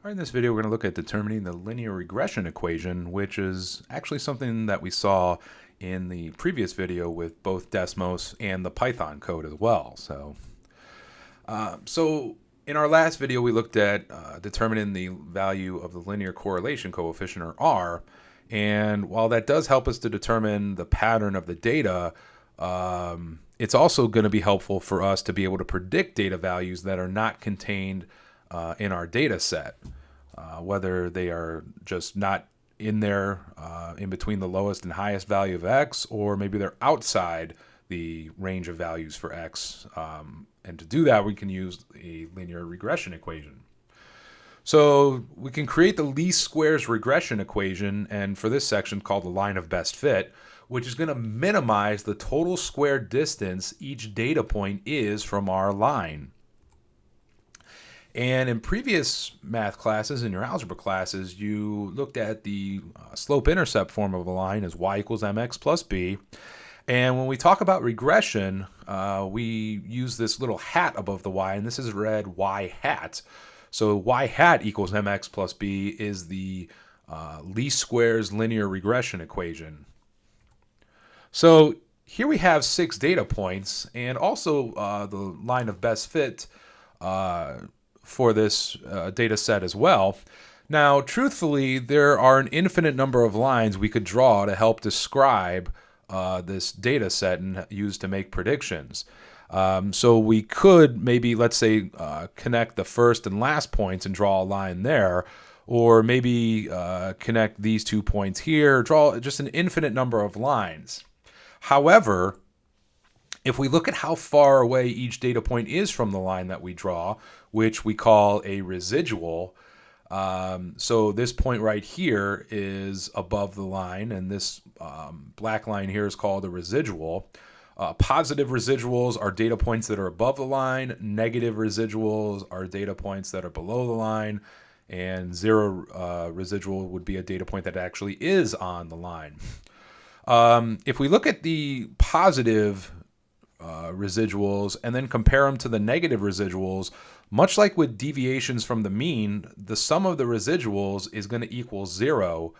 All right, in this video, we're going to look at determining the linear regression equation, which is actually something that we saw in the previous video with both Desmos and the Python code as well. So in our last video, we looked at determining the value of the linear correlation coefficient, or R. And while that does help us to determine the pattern of the data, it's also going to be helpful for us to be able to predict data values that are not contained in our data set, whether they are just not in there in between the lowest and highest value of x, or maybe they're outside the range of values for x. And to do that, we can use a linear regression equation. So we can create the least squares regression equation, and for this section called the line of best fit, which is going to minimize the total square distance each data point is from our line. And in previous math classes, in your algebra classes, you looked at the slope-intercept form of a line as y equals mx plus b. And when we talk about regression, we use this little hat above the y, and this is read y hat. So y hat equals mx plus b is the least squares linear regression equation. So here we have 6 data points, and also the line of best fit for this data set as well. Now, truthfully, there are an infinite number of lines we could draw to help describe this data set and use to make predictions. So we could maybe, let's say, connect the first and last points and draw a line there, or maybe connect these 2 points here, draw just an infinite number of lines. However, if we look at how far away each data point is from the line that we draw, which we call a residual, so this point right here is above the line, and this black line here is called a residual. Positive residuals are data points that are above the line. Negative residuals are data points that are below the line. And zero residual would be a data point that actually is on the line. If we look at the positive residuals and then compare them to the negative residuals, much like with deviations from the mean, the sum of the residuals is going to equal 0.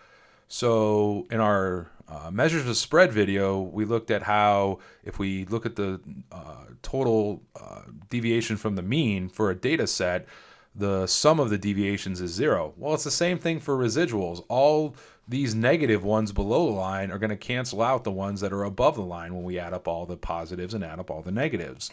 So in our measures of spread video, we looked at how if we look at the total deviation from the mean for a data set, the sum of the deviations is 0. Well, it's the same thing for residuals. All these negative ones below the line are going to cancel out the ones that are above the line when we add up all the positives and add up all the negatives.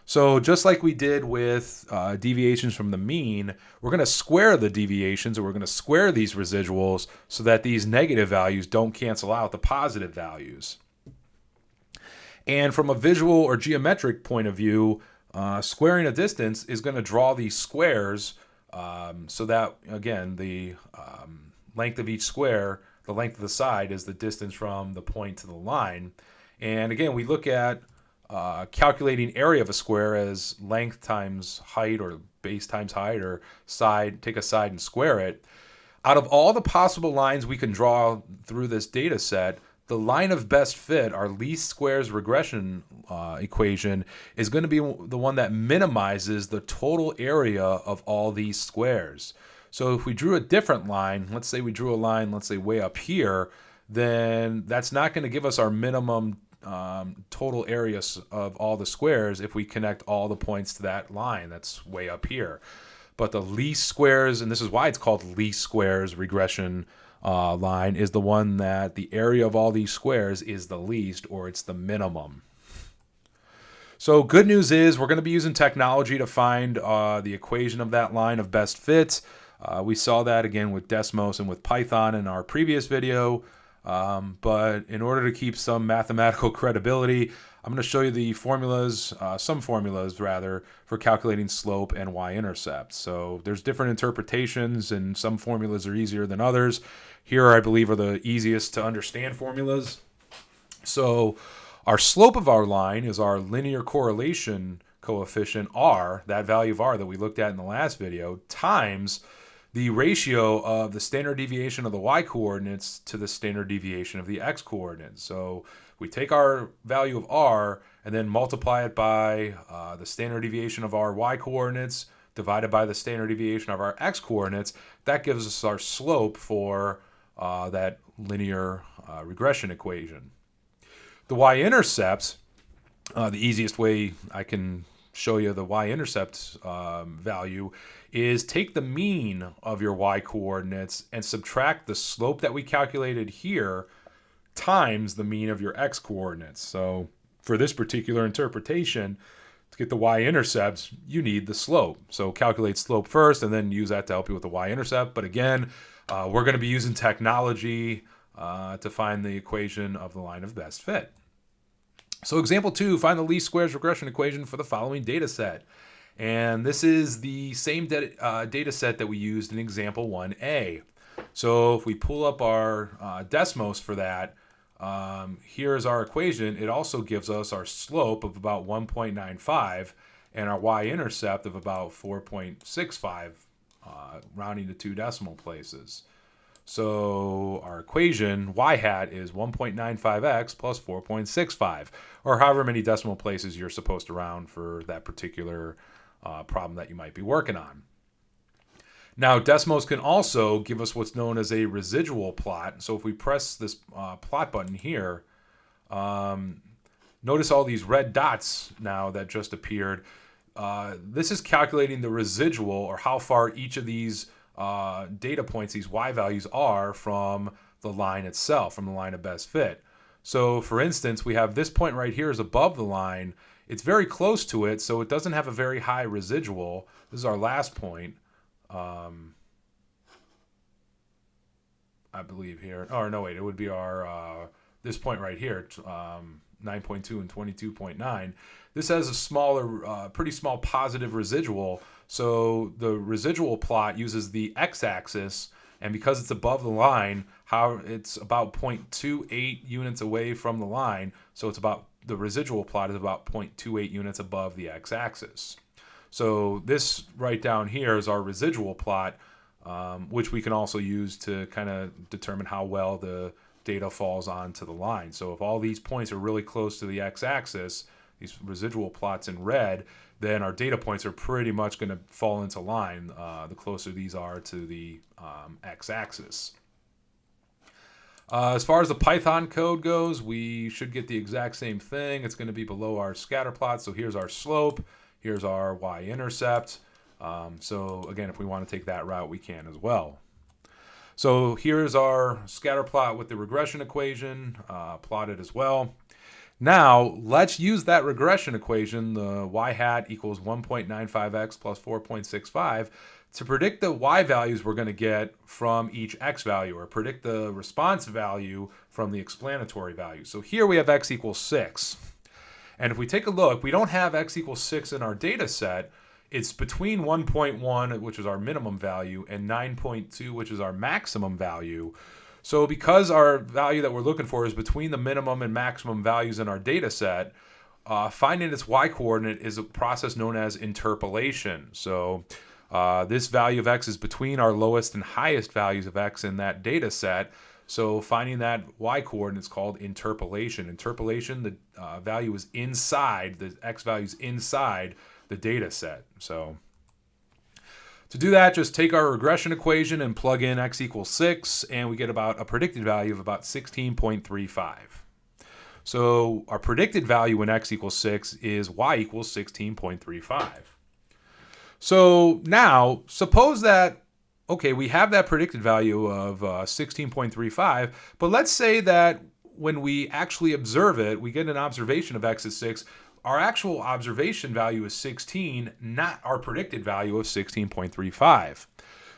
So just like we did with deviations from the mean, we're going to square the deviations, or we're going to square these residuals so that these negative values don't cancel out the positive values. And from a visual or geometric point of view, squaring a distance is going to draw these squares so that, again, the length of each square, the length of the side, is the distance from the point to the line. And again, we look at calculating area of a square as length times height, or base times height, or side, take a side and square it. Out of all the possible lines we can draw through this data set, the line of best fit, our least squares regression equation, is going to be the one that minimizes the total area of all these squares. So if we drew a different line, let's say we drew a line, let's say way up here, then that's not going to give us our minimum total area of all the squares if we connect all the points to that line that's way up here. But the least squares, and this is why it's called least squares regression line, is the one that the area of all these squares is the least, or it's the minimum. So good news is we're going to be using technology to find the equation of that line of best fit. We saw that again with Desmos and with Python in our previous video. But in order to keep some mathematical credibility, I'm going to show you the formulas, some formulas rather, for calculating slope and y-intercept. So there's different interpretations, and some formulas are easier than others. Here, I believe, are the easiest to understand formulas. So our slope of our line is our linear correlation coefficient, r, that value of r that we looked at in the last video, times the ratio of the standard deviation of the y-coordinates to the standard deviation of the x-coordinates. So we take our value of r and then multiply it by the standard deviation of our y-coordinates divided by the standard deviation of our x coordinates, that gives us our slope for that linear regression equation. The y-intercepts, the easiest way I can show you the y-intercept value is take the mean of your y-coordinates and subtract the slope that we calculated here times the mean of your x-coordinates. So for this particular interpretation, to get the y-intercepts, you need the slope. So calculate slope first and then use that to help you with the y-intercept. But again, we're going to be using technology to find the equation of the line of best fit. So example 2, find the least squares regression equation for the following data set. And this is the same data set that we used in example 1a. So if we pull up our Desmos for that, here's our equation. It also gives us our slope of about 1.95 and our y-intercept of about 4.65, rounding to 2 decimal places. So our equation, y hat, is 1.95x plus 4.65, or however many decimal places you're supposed to round for that particular problem that you might be working on. Now, Desmos can also give us what's known as a residual plot. So if we press this plot button here, notice all these red dots now that just appeared. This is calculating the residual, or how far each of these data points, these y values, are from the line itself, from the line of best fit. So for instance, we have this point right here is above the line. It's very close to it, so it doesn't have a very high residual. This is our last point, I believe here. Or no, wait, it would be our this point right here, 9.2 and 22.9. This has a smaller, pretty small positive residual. So the residual plot uses the x-axis, and because it's above the line, it's about 0.28 units away from the line. So the residual plot is about 0.28 units above the x-axis. So this right down here is our residual plot, which we can also use to kind of determine how well the data falls onto the line. So if all these points are really close to the x-axis, these residual plots in red, then our data points are pretty much going to fall into line the closer these are to the x-axis. As far as the Python code goes, we should get the exact same thing. It's going to be below our scatter plot. So here's our slope. Here's our y-intercept. So again, if we want to take that route, we can as well. So here's our scatter plot with the regression equation plotted as well. Now, let's use that regression equation, the y hat equals 1.95x plus 4.65, to predict the y values we're going to get from each x value, or predict the response value from the explanatory value. So here we have x equals 6. And if we take a look, we don't have x equals 6 in our data set. It's between 1.1, which is our minimum value, and 9.2, which is our maximum value. So because our value that we're looking for is between the minimum and maximum values in our data set, finding its y-coordinate is a process known as interpolation. So this value of x is between our lowest and highest values of x in that data set. So finding that y-coordinate is called interpolation. Interpolation, the value is inside, the x value is inside the data set. So to do that, just take our regression equation and plug in x equals 6, and we get about a predicted value of about 16.35. So our predicted value when x equals 6 is y equals 16.35. So now, suppose that, okay, we have that predicted value of 16.35, but let's say that when we actually observe it, we get an observation of x is 6, our actual observation value is 16, not our predicted value of 16.35.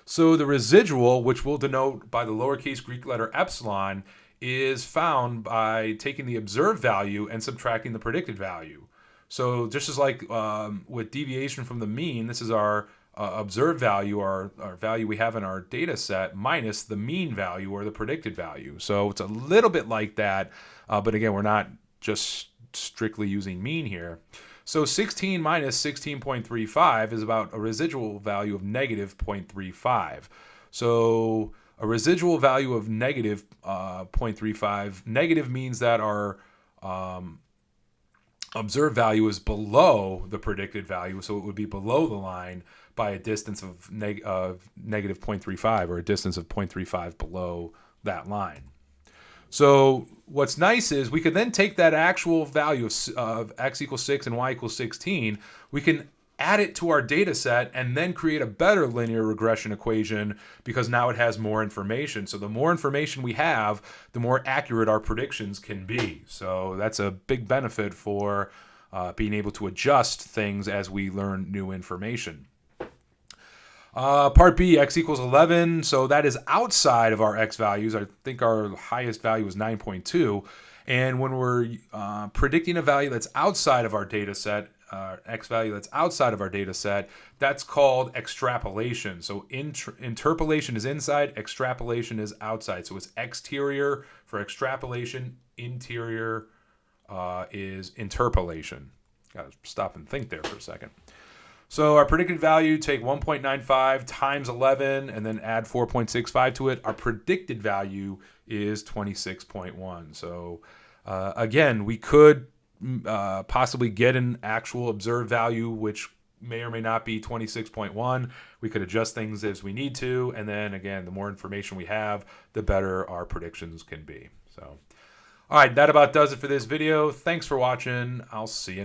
So the residual, which we'll denote by the lowercase Greek letter epsilon, is found by taking the observed value and subtracting the predicted value. So just as like with deviation from the mean, this is our observed value, our value we have in our data set, minus the mean value or the predicted value. So it's a little bit like that, but again, we're not just strictly using mean here. So 16 minus 16.35 is about a residual value of negative 0.35. So a residual value of negative 0.35, negative means that our observed value is below the predicted value, so it would be below the line. by a distance of negative 0.35 or a distance of 0.35 below that line. So what's nice is we could then take that actual value of x equals 6 and y equals 16. We can add it to our data set and then create a better linear regression equation because now it has more information. So the more information we have, the more accurate our predictions can be. So that's a big benefit for being able to adjust things as we learn new information. Part B, x equals 11. So that is outside of our x values. I think our highest value was 9.2. And when we're predicting a value that's outside of our data set, x value that's outside of our data set, that's called extrapolation. So interpolation is inside, extrapolation is outside. So it's exterior for extrapolation, interior is interpolation. Got to stop and think there for a second. So our predicted value, take 1.95 times 11 and then add 4.65 to it. Our predicted value is 26.1. So again, we could possibly get an actual observed value, which may or may not be 26.1. We could adjust things as we need to. And then again, the more information we have, the better our predictions can be. So, all right, that about does it for this video. Thanks for watching. I'll see you